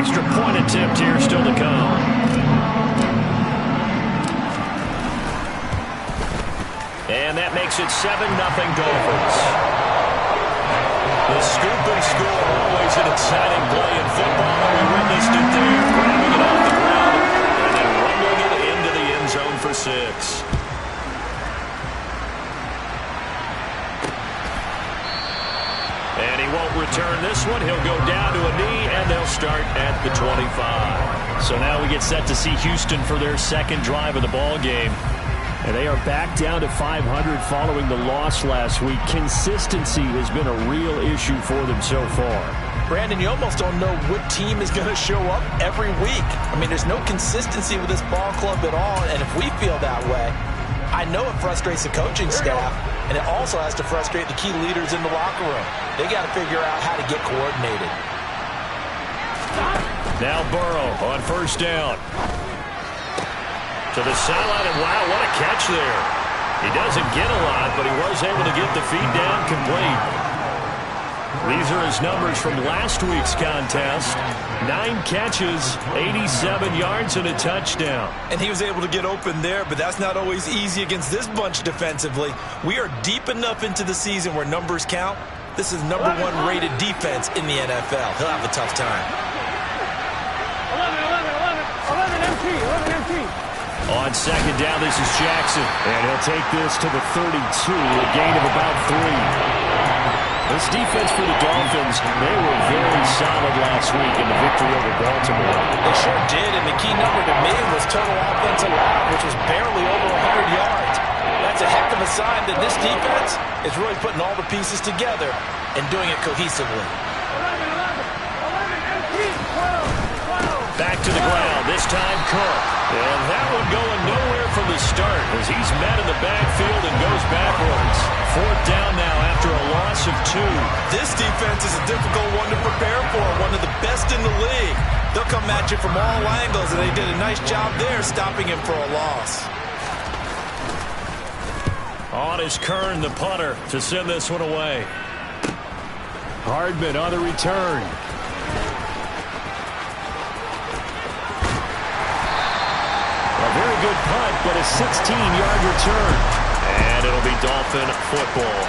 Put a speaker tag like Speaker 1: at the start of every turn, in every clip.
Speaker 1: extra point attempt here still to come. And that makes it 7-0 Dolphins. The scoop and score, always an exciting play in football. We witnessed it there, grabbing it off the ground and then rumbling it into the end zone for 6. And he won't return this one. He'll go down to a knee, and they'll start at the 25. So now we get set to see Houston for their second drive of the ball game. And they are back down to 500 following the loss last week. Consistency has been a real issue for them so far.
Speaker 2: Brandon, you almost don't know what team is going to show up every week. I mean, there's no consistency with this ball club at all, and if we feel that way, I know it frustrates the coaching staff, and it also has to frustrate the key leaders in the locker room. They got to figure out how to get coordinated.
Speaker 1: Now Burrow on first down. To the sideline, and wow, what a catch there. He doesn't get a lot, but he was able to get the feed down complete. These are his numbers from last week's contest. 9 catches, 87 yards, and a touchdown.
Speaker 2: And he was able to get open there, but that's not always easy against this bunch defensively. We are deep enough into the season where numbers count. This is #1 rated defense in the NFL. He'll have a tough time.
Speaker 3: 11 MT.
Speaker 1: On second down, this is Jackson. And he'll take this to the 32, a gain of about 3. This defense for the Dolphins, they were very solid last week in the victory over Baltimore.
Speaker 2: They sure did, and the key number to me was total offense allowed, which was barely over 100 yards. That's a heck of a sign that this defense is really putting all the pieces together and doing it cohesively.
Speaker 3: 11 MT, 12.
Speaker 1: Back to the ground, this time Cook. And that one going nowhere from the start as he's met in the backfield and goes backwards. 4th down now after a loss of 2.
Speaker 2: This defense is a difficult one to prepare for, one of the best in the league. They'll come at you from all angles, and they did a nice job there stopping him for a loss.
Speaker 1: On is Kern, the punter, to send this one away. Hardman on the return. A very good punt, but a 16-yard return. And it'll be Dolphin football.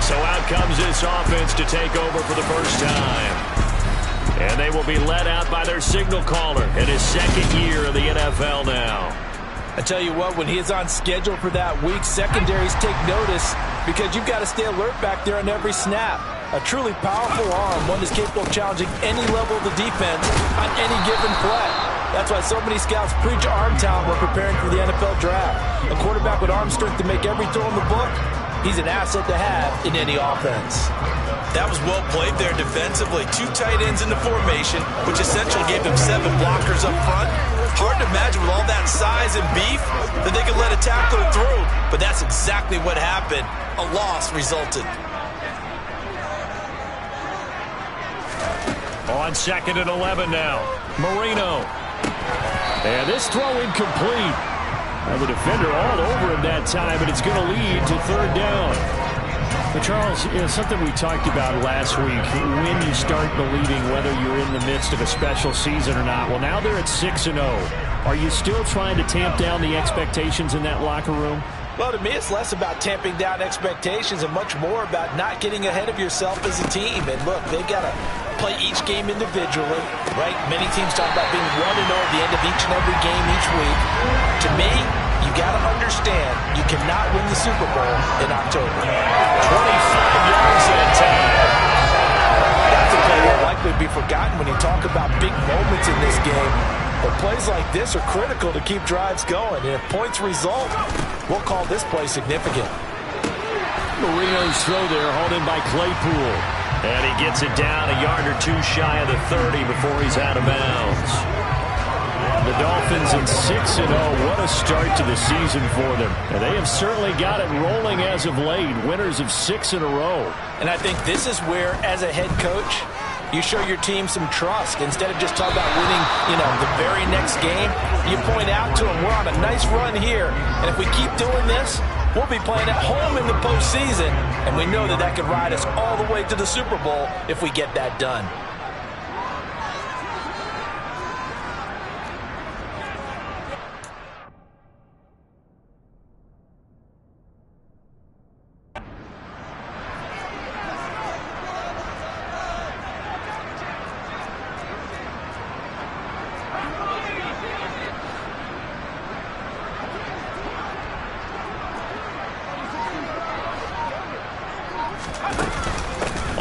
Speaker 1: So out comes this offense to take over for the first time. And they will be led out by their signal caller in his second year in the NFL now.
Speaker 2: I tell you what, when he is on schedule for that week, secondaries take notice because you've got to stay alert back there on every snap. A truly powerful arm, one that's capable of challenging any level of the defense on any given play. That's why so many scouts preach arm talent when preparing for the NFL draft. A quarterback with arm strength to make every throw in the book, he's an asset to have in any offense. That was well played there defensively. 2 tight ends in the formation, which essentially gave them 7 blockers up front. Hard to imagine with all that size and beef that they could let a tackler through, but that's exactly what happened. A loss resulted.
Speaker 1: On 2nd and 11 now, Marino. And this throw incomplete. And the defender all over him that time, and it's going to lead to 3rd down. But Charles, something we talked about last week, when you start believing whether you're in the midst of a special season or not. Well, now they're at 6-0. Are you still trying to tamp down the expectations in that locker room?
Speaker 2: Well, to me, it's less about tamping down expectations and much more about not getting ahead of yourself as a team. And look, they've got to play each game individually, right? Many teams talk about being 1-0 at the end of each and every game each week. To me, you got to understand you cannot win the Super Bowl in October.
Speaker 1: 25 yards at a time.
Speaker 2: That's a play that likely to be forgotten when you talk about big moments in this game. But plays like this are critical to keep drives going. And if points result, we'll call this play significant.
Speaker 1: Marino's throw there hauled in by Claypool. And he gets it down a yard or 2 shy of the 30 before he's out of bounds. The Dolphins in 6-0. What a start to the season for them. And they have certainly got it rolling as of late. Winners of 6 in a row.
Speaker 2: And I think this is where, as a head coach, you show your team some trust. Instead of just talking about winning, the very next game, you point out to them, we're on a nice run here. And if we keep doing this, we'll be playing at home in the postseason. And we know that that could ride us all the way to the Super Bowl if we get that done.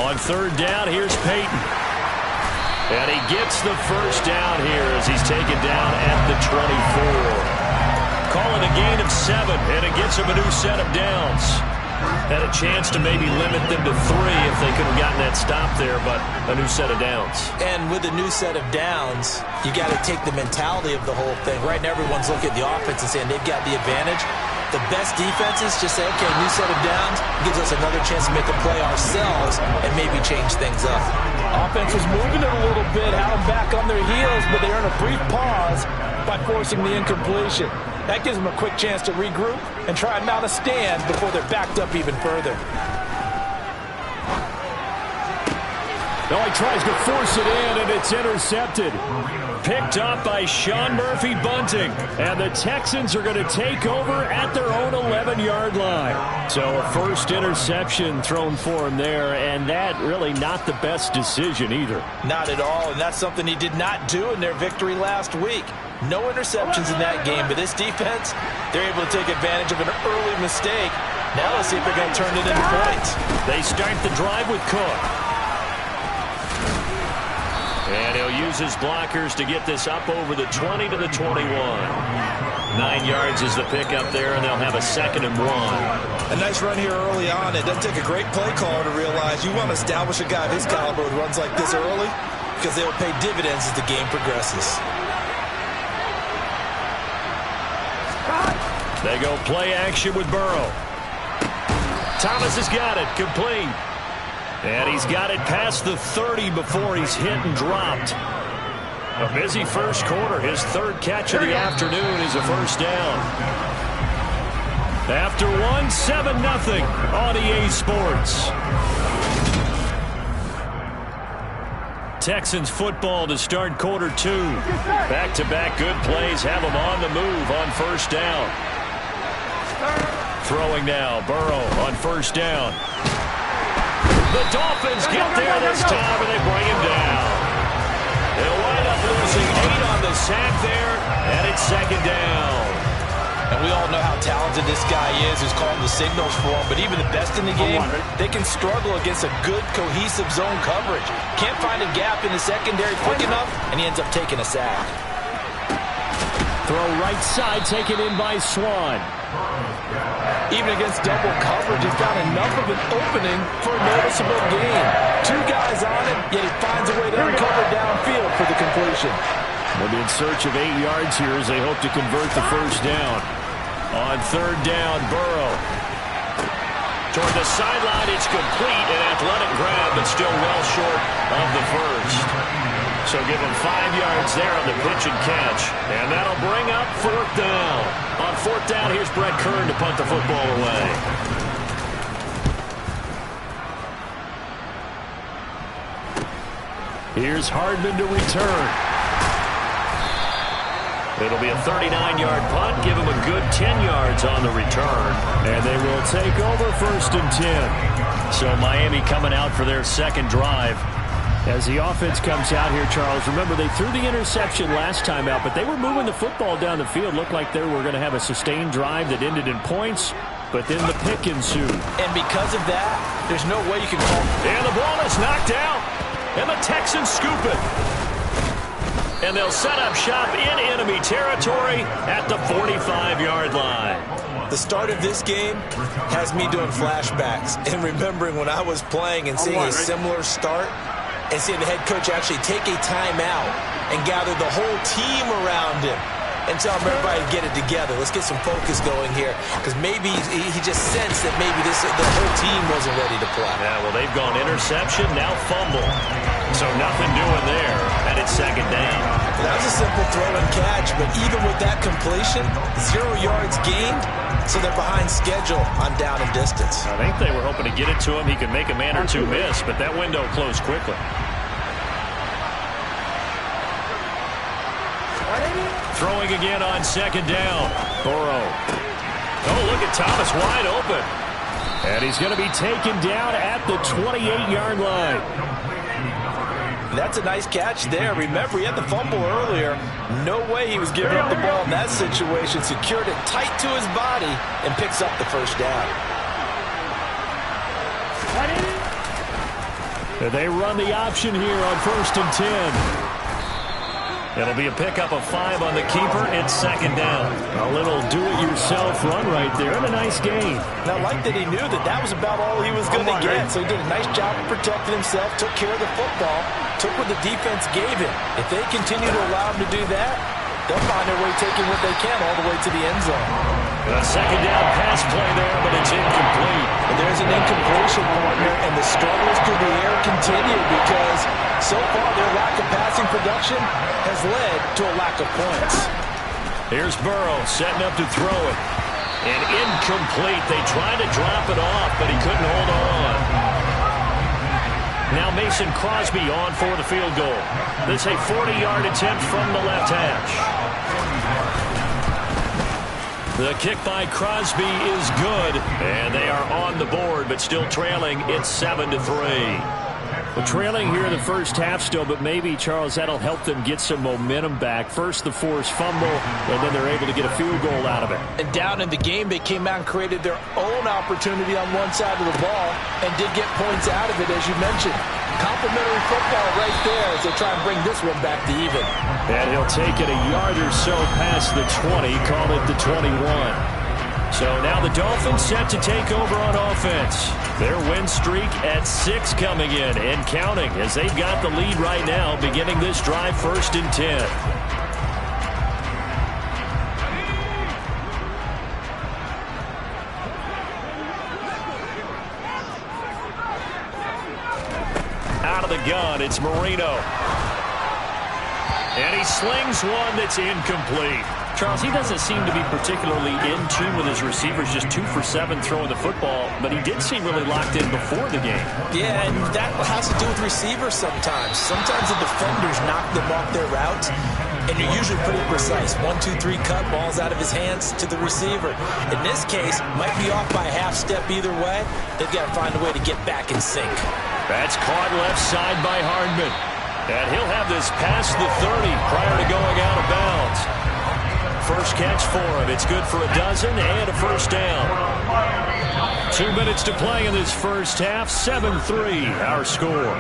Speaker 1: On third down, here's Peyton. And he gets the first down here as he's taken down at the 24. Call it a gain of 7, and it gets him a new set of downs. Had a chance to maybe limit them to 3 if they could have gotten that stop there, but a new set of downs.
Speaker 2: And with a new set of downs, you got to take the mentality of the whole thing. Right now, everyone's looking at the offense and saying they've got the advantage. The best defenses just say, okay, new set of downs gives us another chance to make a play ourselves and maybe change things up. Offense was moving it a little bit, had them back on their heels, but they earn a brief pause by forcing the incompletion. That gives them a quick chance to regroup and try and mount a stand before they're backed up even further.
Speaker 1: No, he tries to force it in, and it's intercepted. Picked up by Sean Murphy-Bunting. And the Texans are going to take over at their own 11-yard line. So a first interception thrown for him there, and that really not the best decision either.
Speaker 2: Not at all, and that's something he did not do in their victory last week. No interceptions in that game, but this defense, they're able to take advantage of an early mistake. Now let's see if they're going to turn it into points.
Speaker 1: They start the drive with Cook. And he'll use his blockers to get this up over the 20 to the 21. 9 yards is the pickup there, and they'll have a 2nd and 1.
Speaker 2: A nice run here early on. It doesn't take a great play caller to realize you want to establish a guy of his caliber who runs like this early because they will pay dividends as the game progresses.
Speaker 1: They go play action with Burrow. Thomas has got it, complete. And he's got it past the 30 before he's hit and dropped. A busy first quarter. His 3rd catch of the afternoon is a first down. After 1, 7-0 on EA Sports. Texans football to start quarter 2. Back-to-back good plays have them on the move on first down. Throwing now, Burrow on first down. The Dolphins get there this time, and they bring him down. They'll wind up losing 8 on the sack there, and it's 2nd down.
Speaker 2: And we all know how talented this guy is who's calling the signals for him, but even the best in the game, they can struggle against a good, cohesive zone coverage. Can't find a gap in the secondary quick enough, and he ends up taking a sack.
Speaker 1: Throw right side, taken in by Swan.
Speaker 2: Even against double coverage, he found enough of an opening for a noticeable gain. 2 guys on him, yet he finds a way to uncover downfield for the completion.
Speaker 1: They'll be in search of 8 yards here as they hope to convert the first down. On third down, Burrow. Toward the sideline, it's complete, an athletic grab, but still well short of the first. So give him 5 yards there on the pitch and catch. And that'll bring up 4th down. On 4th down, here's Brett Kern to punt the football away. Here's Hardman to return. It'll be a 39-yard punt. Give him a good 10 yards on the return. And they will take over 1st and 10. So Miami coming out for their 2nd drive. As the offense comes out here, Charles, remember they threw the interception last time out, but they were moving the football down the field. Looked like they were going to have a sustained drive that ended in points, but then the pick ensued.
Speaker 2: And because of that, there's no way you can call.
Speaker 1: And the ball is knocked out, and the Texans scoop it. And they'll set up shop in enemy territory at the 45-yard line.
Speaker 2: The start of this game has me doing flashbacks and remembering when I was playing and seeing a similar start and seeing the head coach actually take a timeout and gather the whole team around him and tell everybody to get it together. Let's get some focus going here because maybe he just sensed that maybe the whole team wasn't ready to play.
Speaker 1: Yeah, well, they've gone interception, now fumble. So nothing doing there, and it's 2nd down.
Speaker 2: That was a simple throw and catch, but even with that completion, 0 yards gained, so they're behind schedule on down and distance.
Speaker 1: I think they were hoping to get it to him. He could make a man or 2 miss, but that window closed quickly. Throwing again on 2nd down. Burrow. Oh, look at Thomas wide open. And he's going to be taken down at the 28-yard line.
Speaker 2: That's a nice catch there. Remember, he had the fumble earlier. No way he was giving up the ball in that situation. Secured it tight to his body and picks up the first down.
Speaker 1: They run the option here on 1st and 10. It'll be a pickup of 5 on the keeper. It's 2nd down. A little do-it-yourself run right there and a nice gain.
Speaker 2: And I like that he knew that was about all he was going to get. So he did a nice job of protecting himself, took care of the football, took what the defense gave him. If they continue to allow him to do that, they'll find their way taking what they can all the way to the end zone.
Speaker 1: A 2nd down pass play there, but it's incomplete.
Speaker 2: And there's an incompletion, partner, and the struggles through the air continue because so far their lack of passing production has led to a lack of points.
Speaker 1: Here's Burrow setting up to throw it. And incomplete. They tried to drop it off, but he couldn't hold on. Now Mason Crosby on for the field goal. This is a 40-yard attempt from the left hash. The kick by Crosby is good, and they are on the board, but still trailing. It's 7-3. Well, trailing here in the first half still, but maybe, Charles, that'll help them get some momentum back. First, the forced fumble, and then they're able to get a field goal out of it.
Speaker 2: And down in the game, they came out and created their own opportunity on one side of the ball and did get points out of it, as you mentioned. Complimentary football right there as they try and bring this one back to even.
Speaker 1: And he'll take it a yard or so past the 20, call it the 21. So now the Dolphins set to take over on offense. Their win streak at 6 coming in and counting as they've got the lead right now beginning this drive 1st and 10. Gun, it's Marino. And he slings one that's incomplete. Charles, he doesn't seem to be particularly in tune with his receivers, just 2 for 7 throwing the football, but he did seem really locked in before the game.
Speaker 2: Yeah, and that has to do with receivers sometimes. Sometimes the defenders knock them off their routes, and you're usually pretty precise. 1, 2, 3 cut, ball's out of his hands to the receiver. In this case, might be off by a half step either way. They've got to find a way to get back in sync.
Speaker 1: That's caught left side by Hardman. And he'll have this past the 30 prior to going out of bounds. First catch for him. It's good for a dozen and a first down. 2 minutes to play in this first half. 7-3 our score.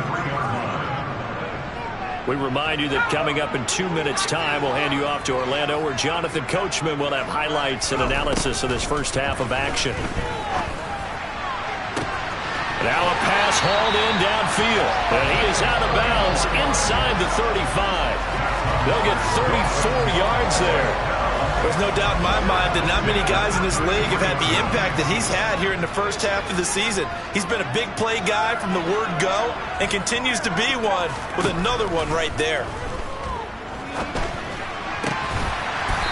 Speaker 1: We remind you that coming up in 2 minutes' time, we'll hand you off to Orlando, where Jonathan Coachman will have highlights and analysis of this first half of action. Now a pass hauled in downfield. And he is out of bounds inside the 35. They'll get 34 yards there.
Speaker 2: There's no doubt in my mind that not many guys in this league have had the impact that he's had here in the first half of the season. He's been a big play guy from the word go and continues to be one with another one right there.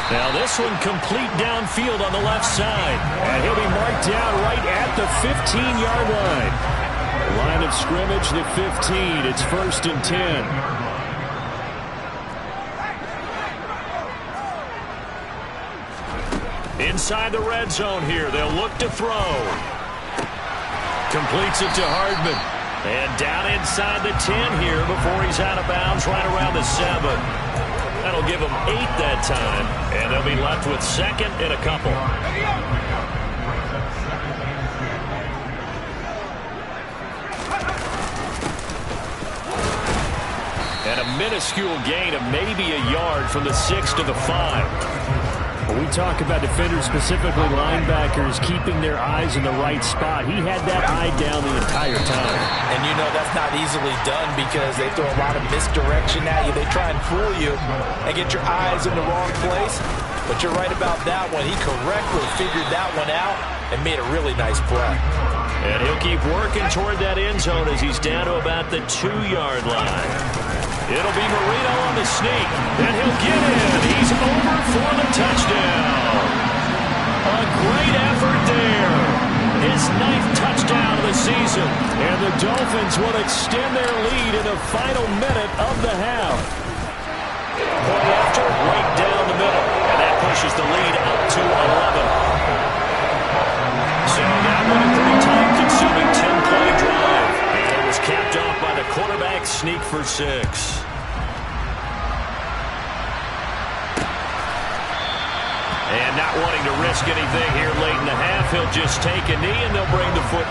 Speaker 1: Now this one complete downfield on the left side. And he'll be marked down right at the 15-yard line. Line of scrimmage, the 15. It's 1st and 10. Inside the red zone here. They'll look to throw. Completes it to Hardman. And down inside the 10 here before he's out of bounds right around the 7. That'll give them 8 that time, and they'll be left with 2nd and a couple. And a minuscule gain of maybe a yard from the 6 to the 5. When we talk about defenders, specifically linebackers, keeping their eyes in the right spot, he had that eye down the entire time.
Speaker 2: And you know that's not easily done because they throw a lot of misdirection at you. They try and fool you and get your eyes in the wrong place. But you're right about that one. He correctly figured that one out and made a really nice play.
Speaker 1: And he'll keep working toward that end zone as he's down to about the 2-yard line. It'll be Marino on the sneak, and he'll get in. He's over for the touchdown. A great effort there. His 9th touchdown of the season, and the Dolphins will extend their lead in the final minute of the half. Play after, right down the middle, and that pushes the lead up to 11. So that one a pretty time-consuming 10-play drive. And it was capped off by the quarterback sneak for 6. And not wanting to risk anything here late in the half, he'll just take a knee and they'll bring the foot